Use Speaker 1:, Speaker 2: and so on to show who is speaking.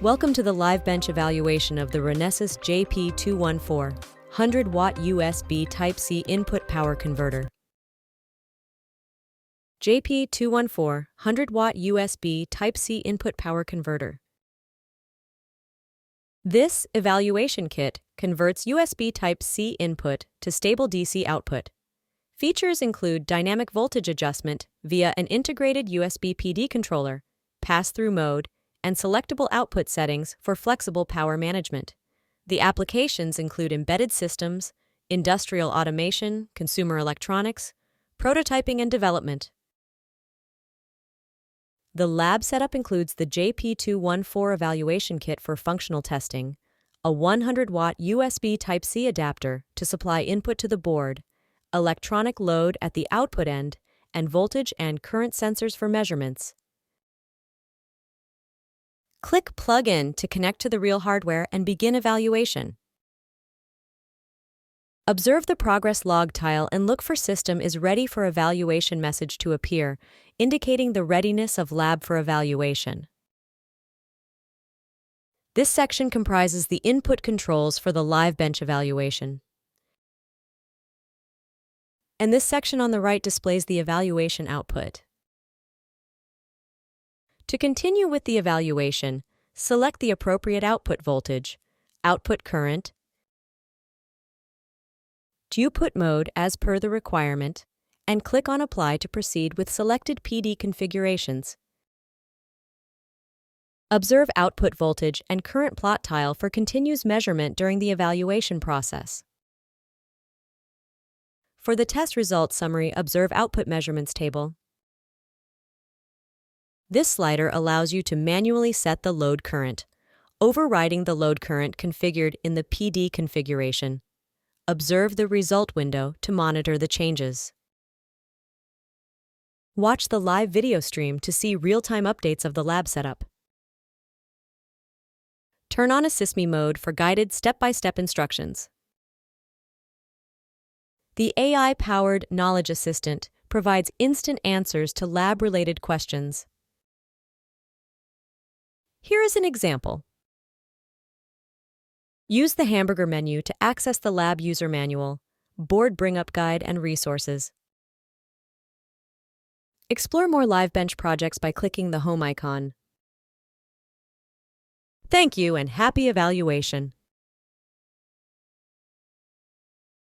Speaker 1: Welcome to the live bench evaluation of the Renesas JP214 100-watt USB Type-C input power converter. JP214 100-watt USB Type-C input power converter. This evaluation kit converts USB Type-C input to stable DC output. Features include dynamic voltage adjustment via an integrated USB PD controller, pass-through mode, and selectable output settings for flexible power management. The applications include embedded systems, industrial automation, consumer electronics, prototyping and development. The lab setup includes the JP214 evaluation kit for functional testing, a 100-watt USB Type-C adapter to supply input to the board, electronic load at the output end, and voltage and current sensors for measurements. Click Plug In to connect to the real hardware and begin evaluation. Observe the progress log tile and look for System is ready for evaluation message to appear, indicating the readiness of lab for evaluation. This section comprises the input controls for the live bench evaluation. And this section on the right displays the evaluation output. To continue with the evaluation, select the appropriate output voltage, output current, Output mode as per the requirement, and click on Apply to proceed with selected PD configurations. Observe output voltage and current plot tile for continuous measurement during the evaluation process. For the test results summary, observe Output Measurements table. This slider allows you to manually set the load current, overriding the load current configured in the PD configuration. Observe the result window to monitor the changes. Watch the live video stream to see real-time updates of the lab setup. Turn on Assist Me mode for guided step-by-step instructions. The AI-powered Knowledge Assistant provides instant answers to lab-related questions. Here is an example. Use the hamburger menu to access the lab user manual, board bring-up guide, and resources. Explore more live bench projects by clicking the home icon. Thank you and happy evaluation!